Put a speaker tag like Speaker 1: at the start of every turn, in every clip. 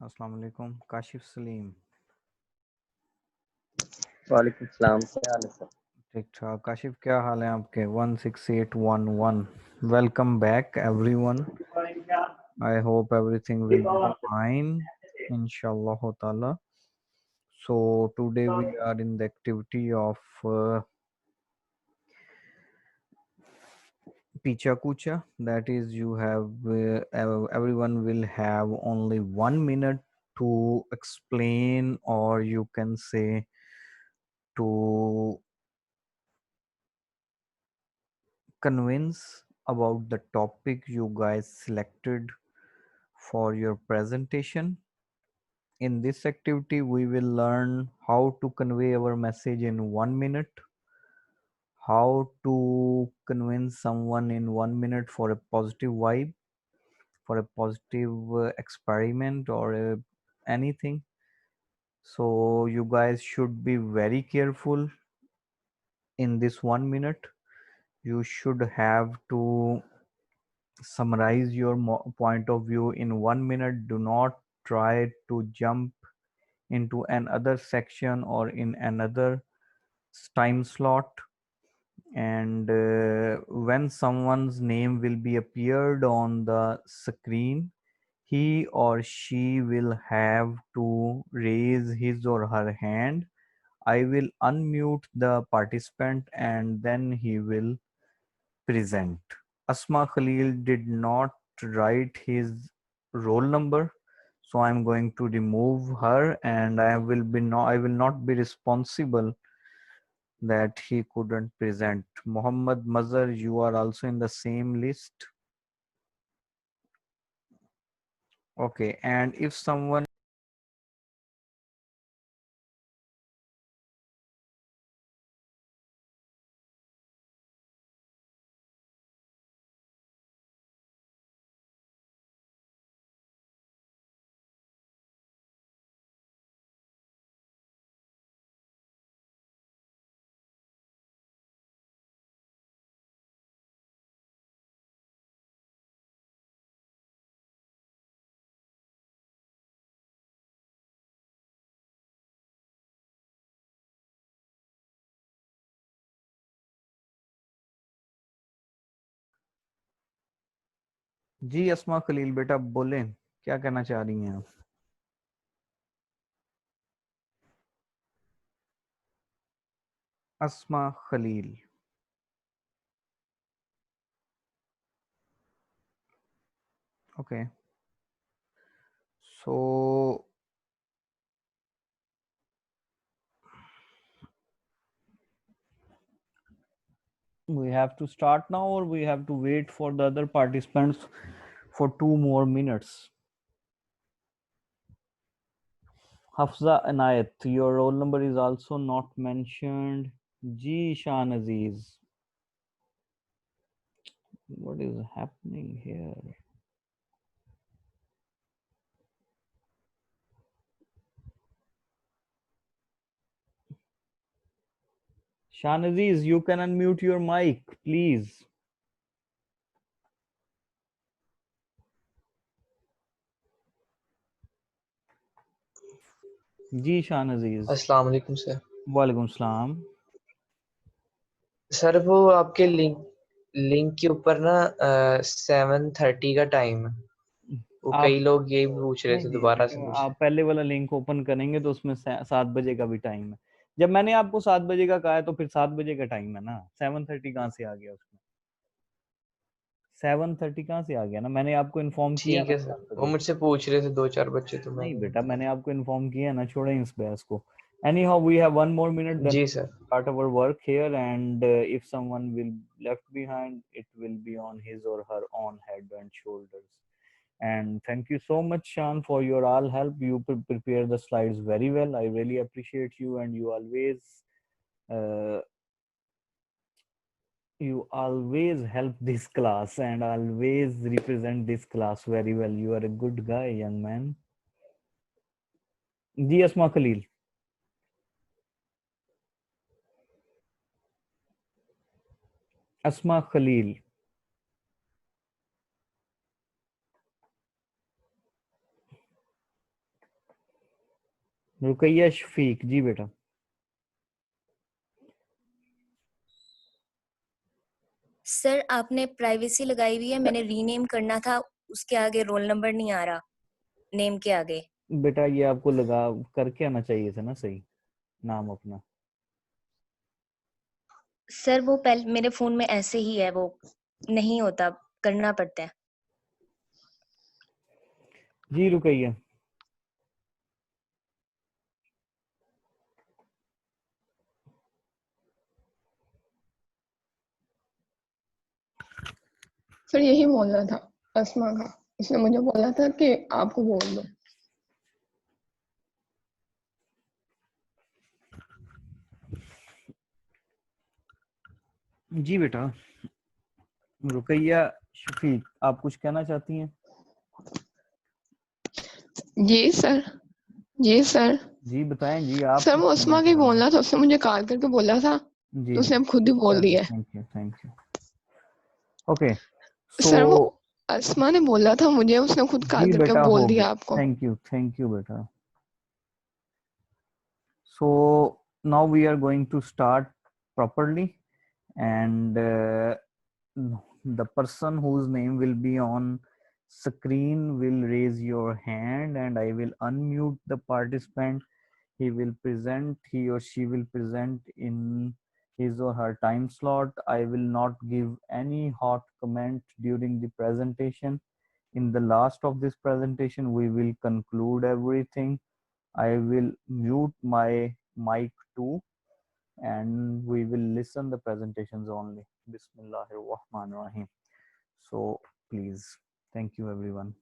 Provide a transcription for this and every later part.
Speaker 1: अस्सलाम वालेकुम काशिफ सलीम।
Speaker 2: वालेकुम सलाम, क्या हाल है सर?
Speaker 1: ठीक ठाक। काशिफ क्या हाल है आपके? 16811। Welcome back everyone. I hope everything will be fine inshallah taala. So today we are in the activity of Picha Kucha. That is, you have everyone will have only 1 minute to explain, or you can say to convince about the topic you guys selected for your presentation. In this activity, we will learn how to convey our message in 1 minute, how to convince someone in 1 minute for a positive vibe, for a positive experiment, or anything. So you guys should be very careful in this 1 minute. You should have to summarize your point of view in 1 minute. Do not try to jump into another section or in another time slot. And when someone's name will be appeared on the screen, he or she will have to raise his or her hand. I will unmute the participant and then he will present. Asma Khalil did not write his roll number, so I'm going to remove her, and I will not be responsible that he couldn't present. Muhammad Mazhar, you are also in the same list. Okay, and if someone जी अस्मा खलील बेटा बोलें, क्या कहना चाह रही हैं आप? अस्मा Khalil. Okay, so we have to start now, or we have to wait for the other participants for 2 more minutes? Hafza Anayat, your roll number is also not mentioned. Ji Shan Aziz, what is happening here? Shan Aziz, you can unmute your mic, please. जी शान अजीज।
Speaker 3: अस्सलाम वालेकुम sir.
Speaker 1: वालेकुम सलाम।
Speaker 3: Sir वो आपके link के ऊपर ना 7:30 का टाइम है, वो
Speaker 1: आप
Speaker 3: कई लोग यही पूछ रहे
Speaker 1: नहीं
Speaker 3: थे,
Speaker 1: जी,
Speaker 3: दोबारा से पूछ
Speaker 1: आप पहले वाला लिंक ओपन करेंगे तो उसमें 7 बजे का भी टाइम है। जब मैंने आपको 7 बजे का कहा है तो फिर 7 बजे का टाइम है ना। 7:30 कहाँ से आ गया उसमें? 7:30 कहाँ से आ गया ना, मैंने आपको इन्फॉर्म किया
Speaker 3: ठीक
Speaker 1: ना
Speaker 3: है सर,
Speaker 1: 7 बजे
Speaker 3: वो
Speaker 1: का।
Speaker 3: मुझसे पूछ रहे थे 2-4 बच्चे, तो
Speaker 1: नहीं
Speaker 3: मैंने
Speaker 1: बेटा, मैंने आपको इन्फॉर्म किया ना, छोड़ें इस बहस को। Anyhow, we have 1 more minute, then
Speaker 3: जी sir.
Speaker 1: start our work here, and if someone will left behind, it will be on his or her own head and shoulders. And thank you so much, Shan, for your all help. You prepare the slides very well. I really appreciate you, and uh, you always help this class and always represent this class very well. You are a good guy, young man. Ji Asma Khalil. Asma Khalil. Ruqaiya Shafiq ji बेटा।
Speaker 4: Sir आपने privacy लगाई हुई है, मैंने rename करना था, उसके आगे रोल नंबर नहीं आ रहा नेम के आगे।
Speaker 1: बेटा ये आपको लगा करके आना चाहिए था ना सही नाम अपना।
Speaker 4: सर वो पहले मेरे फोन में ऐसे ही है, वो नहीं होता, करना पड़ता है।
Speaker 1: जी रुकैया।
Speaker 5: सर यही बोलना था अस्मा का, उसने मुझे बोला था कि आपको बोल दो।
Speaker 1: जी बेटा। रुकैया शफीक आप कुछ कहना चाहती हैं?
Speaker 5: जी सर। जी सर।
Speaker 1: जी बताएं जी, आप
Speaker 5: सर
Speaker 1: कुछ
Speaker 5: वो
Speaker 1: कहना
Speaker 5: अस्मा के
Speaker 1: चाह रहे हैं?
Speaker 5: बोलना था, उसने मुझे कॉल करके बोला था,
Speaker 1: जी
Speaker 5: तो उसने अब खुद ही बोल दिया है।
Speaker 1: Thank you thank you. Okay so
Speaker 5: sir वो अस्मा ने बोला था मुझे, उसने खुद कॉल
Speaker 1: जी
Speaker 5: करके
Speaker 1: बेटा
Speaker 5: बोल
Speaker 1: हो गया।
Speaker 5: दिया आपको।
Speaker 1: थैंक यू बेटा। So now we are going to start properly, and the person whose name will be on screen will raise your hand and I will unmute the participant. He or she will present in his or her time slot. I will not give any hot comment during the presentation. In the last of this presentation we will conclude everything. I will mute my mic too and we will listen the presentations only. Bismillahir Rahmanir Rahim. So please, thank you everyone.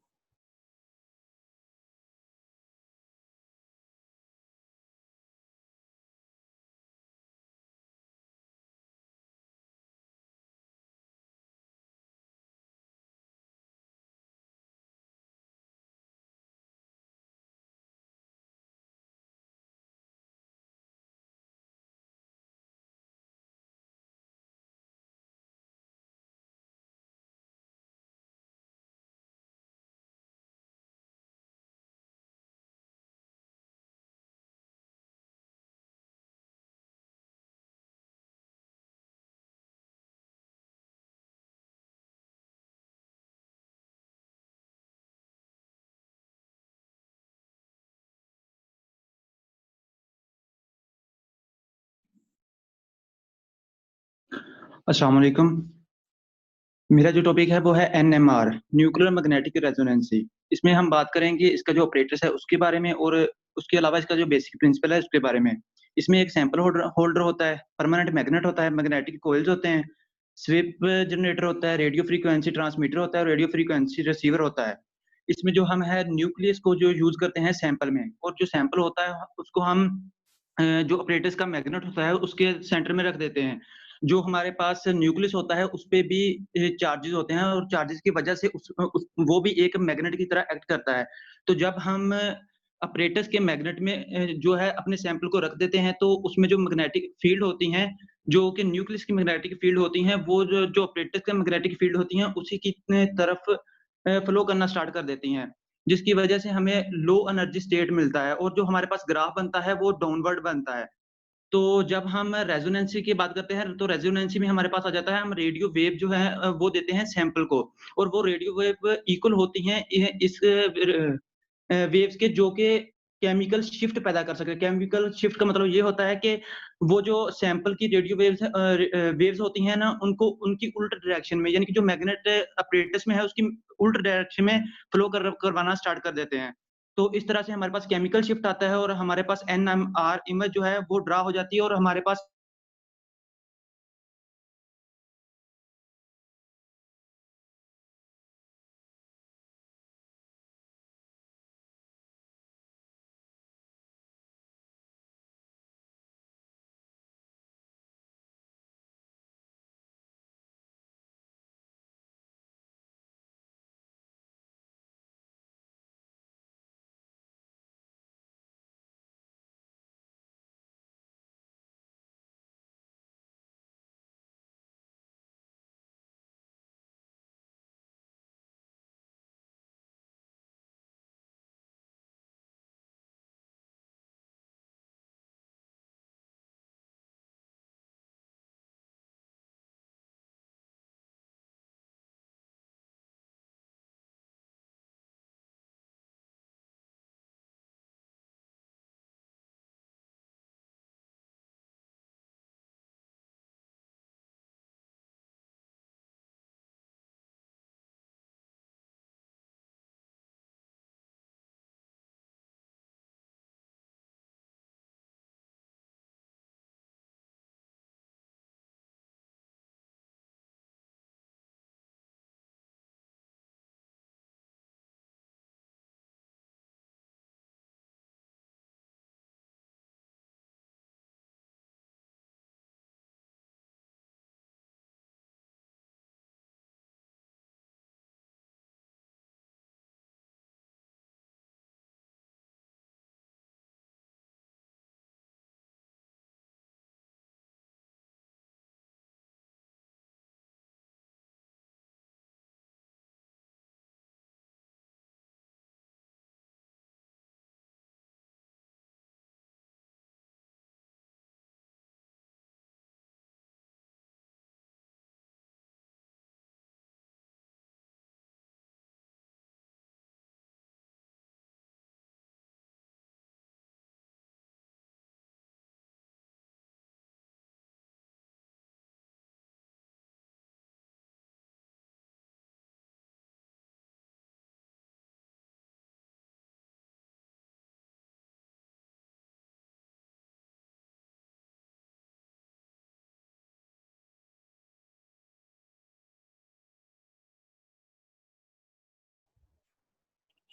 Speaker 6: अस्सलाम वालेकुम। मेरा जो topic है वो है NMR, nuclear magnetic रेजोनेंसी। इसमें हम बात करेंगे इसका जो ऑपरेटर्स है उसके बारे में और उसके अलावा इसका जो बेसिक प्रिंसिपल है उसके बारे में। इसमें एक सैंपल होल्डर होता है, परमानेंट मैग्नेट होता है, मैग्नेटिक कॉइल्स होते हैं, स्वीप जनरेटर होता है, रेडियो फ्रीक्वेंसी ट्रांसमीटर होता है और रेडियो फ्रीक्वेंसी रिसीवर होता है। इसमें जो हम है न्यूक्लियस को जो यूज करते हैं सैंपल में, और जो सैंपल होता है उसको हम जो ऑपरेटर्स का मैग्नेट होता है उसके सेंटर में रख देते हैं। जो हमारे पास न्यूक्लियस होता है उस पे भी चार्जेस होते हैं और चार्जेस की वजह से वो भी एक मैग्नेट की तरह एक्ट करता है। तो जब हम अपरेटस के मैग्नेट में जो है अपने सैंपल को रख देते हैं तो उसमें जो मैग्नेटिक फील्ड होती हैं, जो कि न्यूक्लियस की मैग्नेटिक फील्ड होती हैं, वो जो अपरेटस के मैग्नेटिक फील्ड होती हैं उसी की तरफ फ्लो करना स्टार्ट कर देती हैं। जिसकी वजह से हमें लो एनर्जी स्टेट मिलता है और जो हमारे पास ग्राफ बनता है वो डाउनवर्ड बनता है। तो जब हम रेजोनेंसी की बात करते हैं तो रेजोनेंसी में हमारे पास आ जाता है, हम रेडियो वेव जो है वो देते हैं सैंपल को, और वो रेडियो वेव इक्वल होती हैं इस वेव्स के, जो कि केमिकल शिफ्ट पैदा कर सके। केमिकल शिफ्ट का मतलब ये होता है कि वो जो सैंपल की रेडियो वेव्स वेव्स होती हैं ना, उनको उनकी उल्ट डायरेक्शन में, यानी कि जो मैग्नेट अपरेटस में है उसकी उल्ट डायरेक्शन में फ्लो करवाना स्टार्ट कर देते हैं। तो इस तरह से हमारे पास केमिकल शिफ्ट आता है और हमारे पास एनएमआर इमेज जो है वो ड्रा हो जाती है और हमारे पास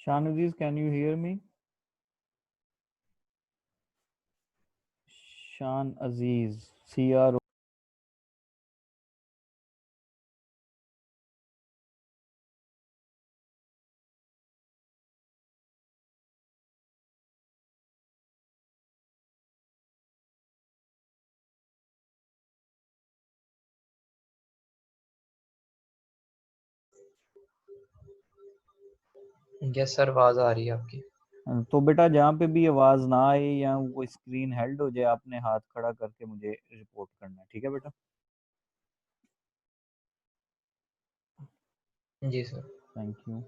Speaker 1: Shan Aziz, can you hear me? Shan Aziz, CRO.
Speaker 3: Yes sir, आवाज आ रही है आपकी।
Speaker 1: तो बेटा जहाँ पे भी आवाज ना आए या कोई स्क्रीन हेल्ड हो जाए, आपने हाथ खड़ा करके मुझे रिपोर्ट करना है, ठीक है बेटा?
Speaker 3: जी sir.
Speaker 1: Thank you.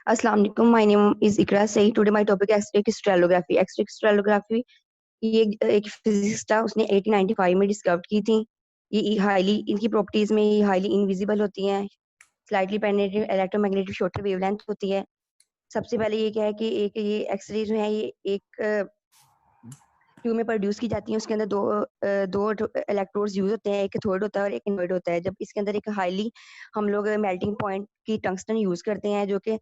Speaker 7: Assalamu alaikum. My name is Ikra Saeed. Today my topic is X-ray crystallography. X-ray crystallography ये एक फिजिसिस्ट था, उसने 1895 में डिस्कवर की थी। ये हाईली, इनकी प्रॉपर्टीज में ये हाईली इनविजिबल होती हैं, slightly penetrating electromagnetic short wavelength होती है। सबसे पहले ये क्या है कि एक ये एक्सरे जो है ये एक ट्यूब में प्रोड्यूस की जाती है। उसके अंदर दो इलेक्ट्रोड्स यूज होते हैं, एक कैथोड होता है और एक एनोड होता है। जब इसके अंदर एक हाईली हम लोग मेल्टिंग पॉइंट की टंगस्टन यूज करते हैं, जो कि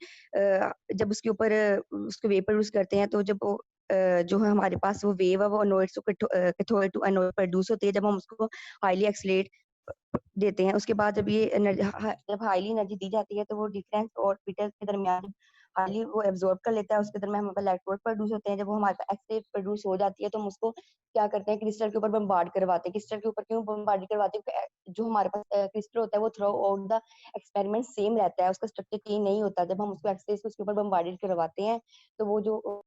Speaker 7: जब उसके ऊपर उसको वेव प्रोड्यूस करते हैं, तो जब वो जो है हमारे पास वो वेव है वो एनोड से कैथोड टू एनोड प्रोड्यूस होती है। जब हम उसको हाईली एक्सलेट देते हैं, उसके बाद जब ये जब हाईली एनर्जी दी जाती है, तो वो डिफरेंस ऑर्बिटल के दरमियान हाईली वो एब्जॉर्ब कर लेता है। उसके दरमियान हमारे पास इलेक्ट्रोड प्रोड्यूस होते हैं। जब वो हमारे पास एक्सरे प्रोड्यूस हो जाती है, तो हम उसको क्या करते हैं, क्रिस्टल के ऊपर बम्बार्ड करवाते हैं। क्रिस्टल के ऊपर क्यों बम्बार्ड करवाते हैं? जो हमारे पास क्रिस्टल होता है वो through out the experiment same रहता है, उसका स्ट्रक्चर चेंज नहीं होता। जब हम उसको एक्सरे उसके ऊपर बम्बार्डेड करवाते हैं, तो वो जो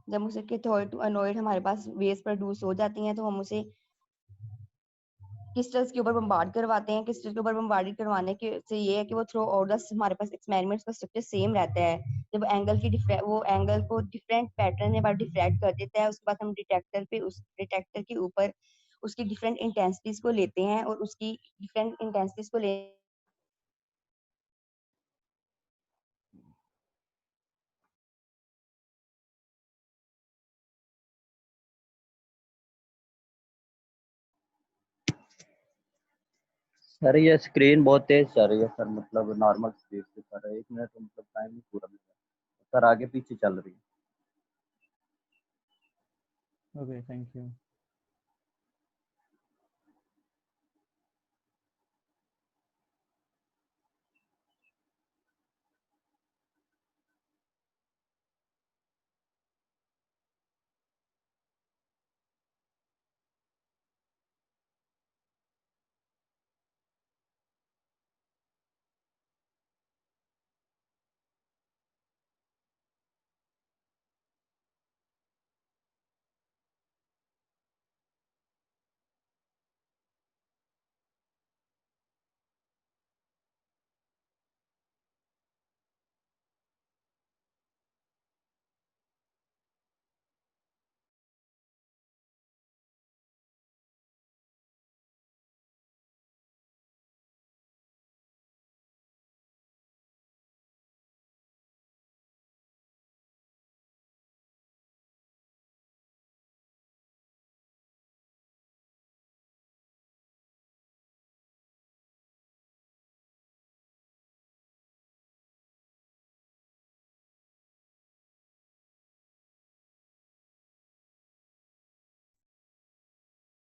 Speaker 7: जब उसे कैथोड टू एनोड हमारे पास वेव्स प्रोड्यूस हो जाती हैं, तो हम उसे क्रिस्टल्स के ऊपर बम्बार्ड करवाते हैं। क्रिस्टल के ऊपर बम्बार्ड करवाने के से ये है कि वो थ्रू आउट द हमारे पास एक्सपेरिमेंट्स का स्ट्रक्चर सेम रहता है। जब एंगल की वो एंगल को डिफरेंट पैटर्न में डिफ्रैक्ट कर देता है, उसके बाद हम डिटेक्टर पे उस डिटेक्टर के ऊपर उसकी डिफरेंट इंटेंसिटीज को लेते हैं और उसकी डिफरेंट इंटेंसिटीज को ले
Speaker 2: सर ये स्क्रीन बहुत तेज चल रही है सर, मतलब नॉर्मल स्पीड से सर। 1 मिनट मतलब टाइम नहीं पूरा मिल रहा सर, आगे पीछे चल रही है।
Speaker 1: Okay, thank you.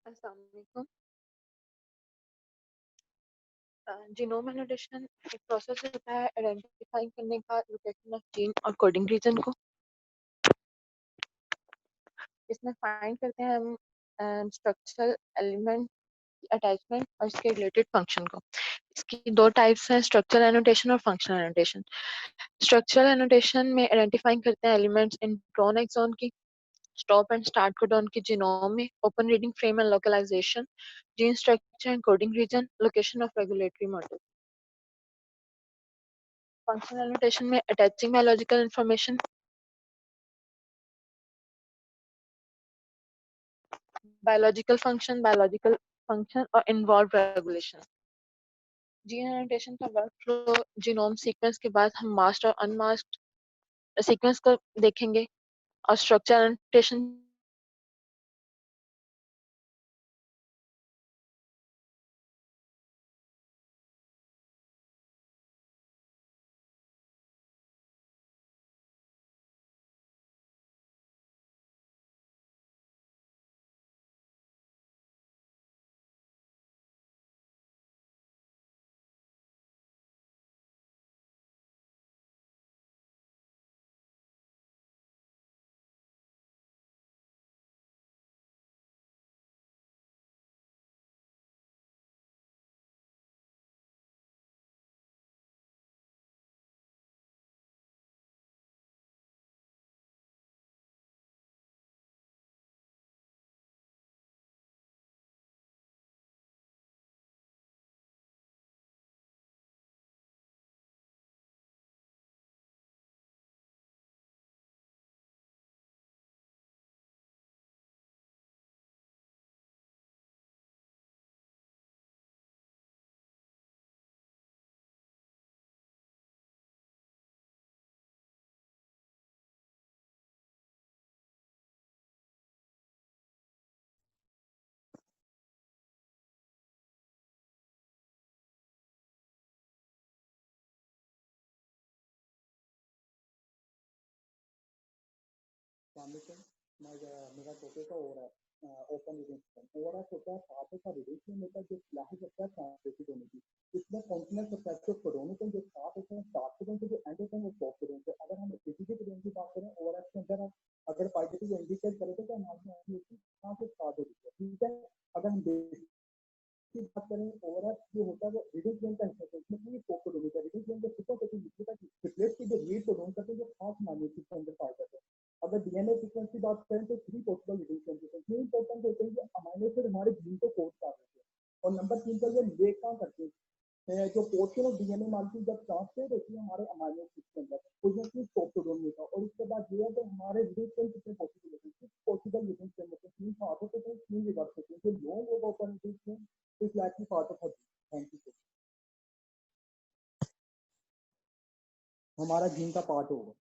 Speaker 8: अस्सलाम वालेकुम। जीनोम एनोटेशन एक प्रोसेस होता है आइडेंटिफाई करने का लोकेशन ऑफ जीन और कोडिंग रीजन को। इसमें फाइंड करते हैं हम स्ट्रक्चरल एलिमेंट अटैचमेंट और इसके रिलेटेड फंक्शन को। इसकी दो टाइप्स हैं, स्ट्रक्चरल एनोटेशन और फंक्शनल एनोटेशन। स्ट्रक्चरल एनोटेशन में आइडेंटिफाइंग करते हैं एलिमेंट्स इंट्रॉन एक्सॉन की, स्टॉप एंड स्टार्ट कोडॉन की जीनोम में, open reading frame and localization, gene structure and coding region, location of regulatory model. Functional annotation में attaching biological information, biological function और involve regulation. Gene annotation का work flow, genome sequence के बाद हम masked और अनमास्क्ड sequence को देखेंगे, और स्ट्रक्चर एनोटेशन
Speaker 9: मेरा टॉपिक का हो रहा है ओपन रिलेशन। ओवरऑल होता है पार्ट का रिलेशन होता है जो क्लास होता है ट्रांसलेटेड होने की। इसमें कॉन्टिनेंट परस्पेक्टिव कोडोन जो स्टार्ट होते हैं स्टार्ट कोडोन से जो एंड होते हैं वो स्टॉप कोडोन से। अगर हम एपीजे कोडोन की बात करें ओवरऑल के अंदर हम अगर पार्टिकल इंडिकेट करें तो हमारी कहाँ से स्टार्ट होती है, ठीक है। अगर हम की बात करें ओवरऑल जो होता है वो रीडिंग प्लेन का हिस्सा है, इसमें पूरी स्टॉप कोडोन होता है। रीडिंग प्लेन के सुपर सेटिंग लिखता है रिप्लेस की जो रीड कोडोन करते हैं जो खास मान्यता के अंदर पाए जाते हैं। अगर डीएनए सीक्वेंस की बात करें तो 3 पॉसिबल रीडिंग सेंटेंस तीन इंपॉर्टेंट होते हैं जो अमाइनो एसिड हमारे जीन को कोड कर देते हैं। और नंबर 3 पर ये लेखा करते हैं जो पोर्शन ऑफ डीएनए मॉलिक्यूल जब ट्रांसफर होती है हमारे अमाइनो एसिड के अंदर तो ये चीज टॉपोडोन होता है। और उसके बाद ये है कि हमारे रीडिंग सेंस कितने पॉसिबल होते हैं, 6 पॉसिबल रीडिंग सेंस होते हैं, 3 पार्ट होते हैं, 3 रिवर्स होते हैं। जो लॉन्ग होगा open reading sense is likely part of thank you. हमारा जीन का पार्ट होगा।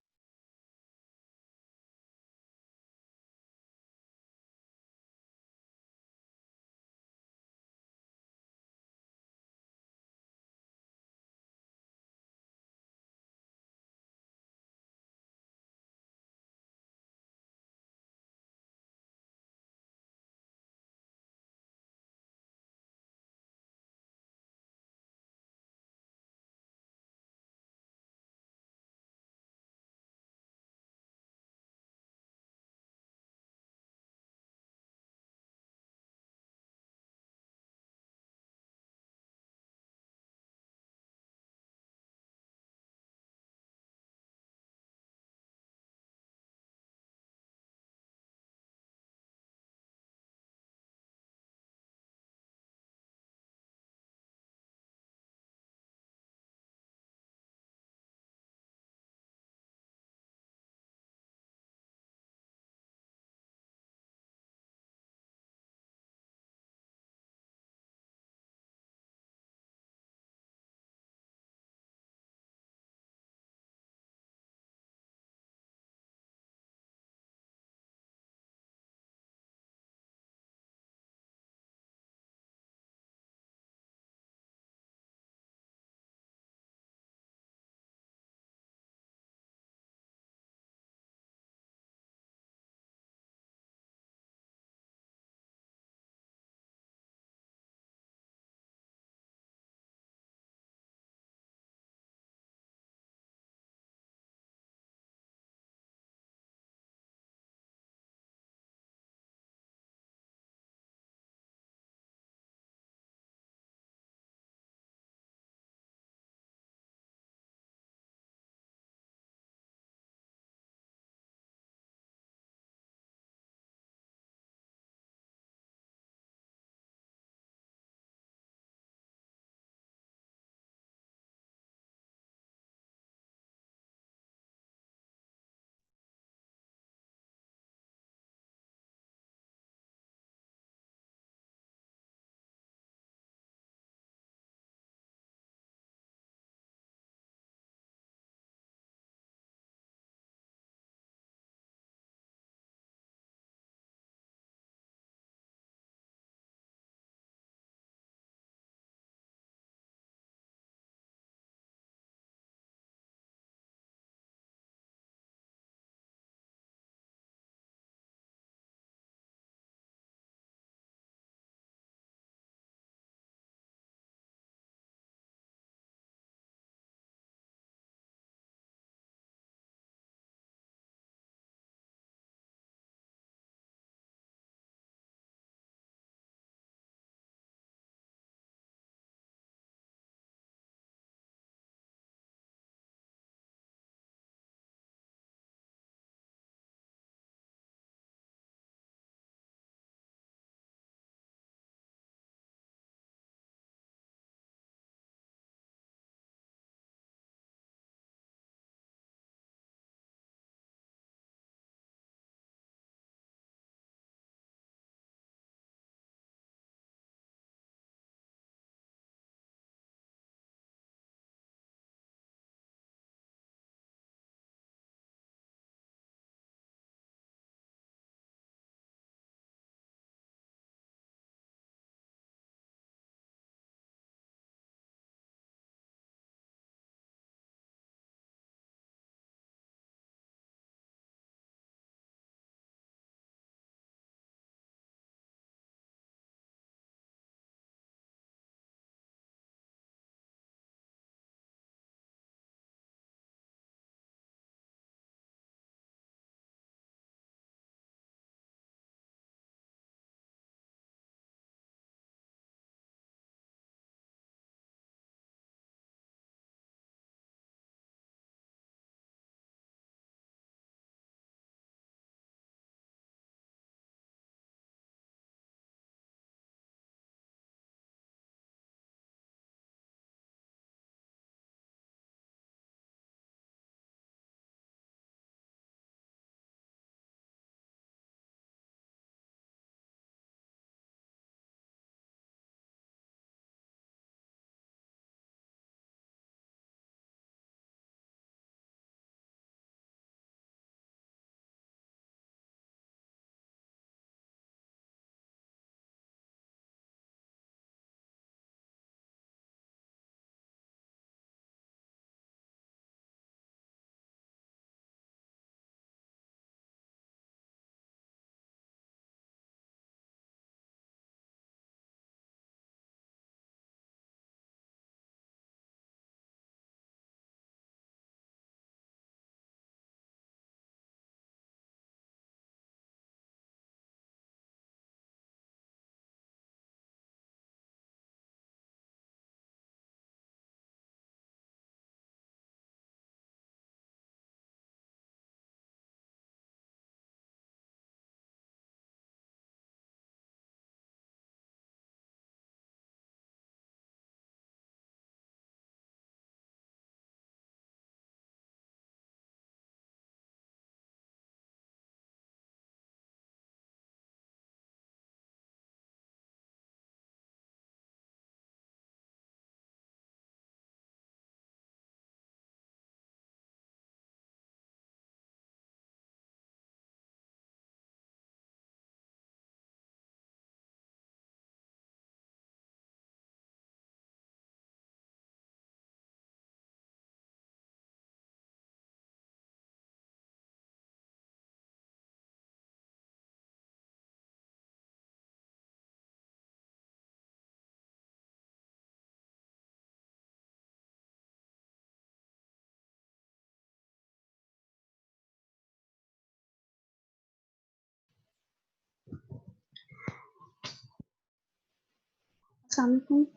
Speaker 10: Assalamualaikum.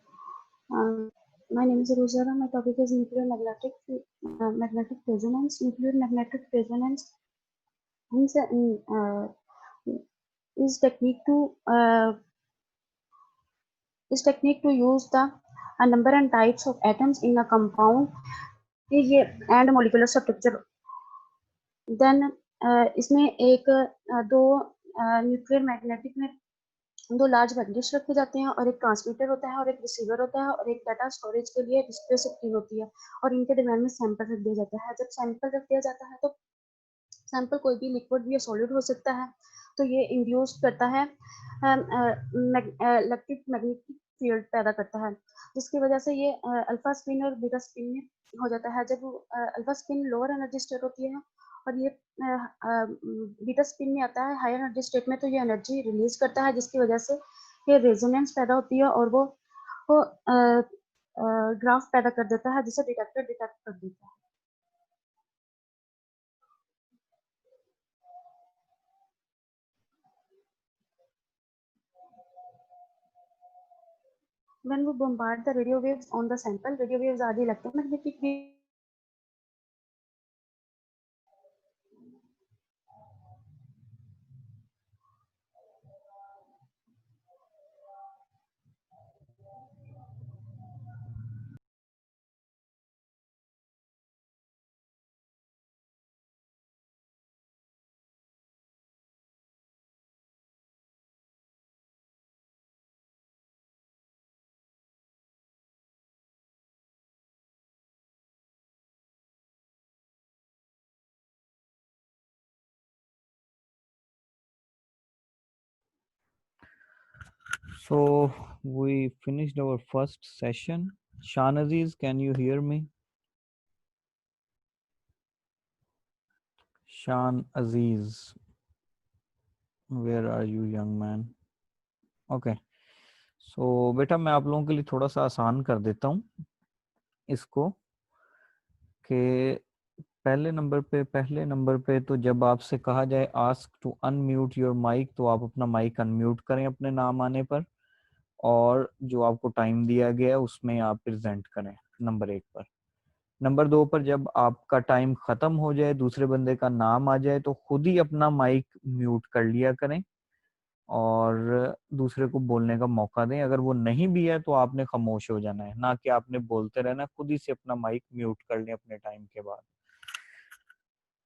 Speaker 10: My name is Rosara. My topic is nuclear magnetic resonance. Nuclear magnetic resonance means is technique to use the a number and types of atoms in a compound and molecular structure. Then इसमें एक दो nuclear magnetic में दो large magnets रखे जाते हैं और एक ट्रांसमीटर होता है और एक रिसीवर होता है और एक डाटा स्टोरेज के लिए डिस्प्ले स्क्रीन होती है और इनके दरम्यान में सैंपल रख दिया जाता है। जब सैंपल रख दिया जाता है तो सैंपल कोई भी लिक्विड या सॉलिड हो सकता है, तो ये इंड्यूस करता है इलेक्ट्रिक मैग्नेटिक फील्ड पैदा करता है, जिसकी वजह से ये अल्फा स्पिन और बीटा स्पिन में हो जाता है। जब alpha spin lower energy state होती है और ये बीटा स्पिन में आता है हायर एनर्जी स्टेट में, तो ये एनर्जी रिलीज करता है, जिसकी वजह से ये रेजोनेंस पैदा होती है और वो ग्राफ पैदा कर देता है, जिसे डिटेक्टर डिटेक्ट कर देता है। When we bombard the radio waves on the sample, radio waves are the electromagnetic waves.
Speaker 1: So we finished our first session. Shan Aziz, can you hear me? Shan Aziz, where are you, young man? Okay. So बेटा मैं आप लोगों के लिए थोड़ा सा आसान कर देता हूँ इसको कि पहले नंबर पे तो जब आपसे कहा जाए ask to unmute your mic, तो आप अपना माइक अनम्यूट करें अपने नाम आने पर, और जो आपको टाइम दिया गया उसमें आप प्रेजेंट करें नंबर 1 पर। नंबर 2 पर जब आपका टाइम खत्म हो जाए, दूसरे बंदे का नाम आ जाए, तो खुद ही अपना माइक म्यूट कर लिया करें और दूसरे को बोलने का मौका दें। अगर वो नहीं भी है तो आपने खामोश हो जाना है, ना कि आपने बोलते रहना, खुद ही से अपना माइक म्यूट कर लें अपने टाइम के बाद।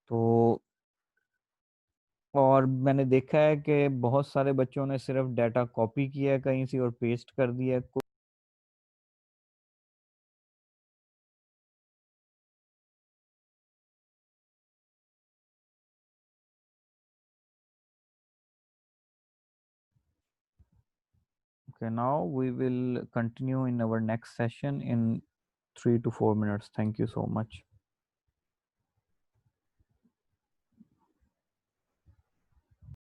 Speaker 1: तो और मैंने देखा है कि बहुत सारे बच्चों ने सिर्फ डाटा कॉपी किया है कहीं से और पेस्ट कर दिया है। Okay, now we will continue in our next session in 3 to 4 minutes. Thank you so much.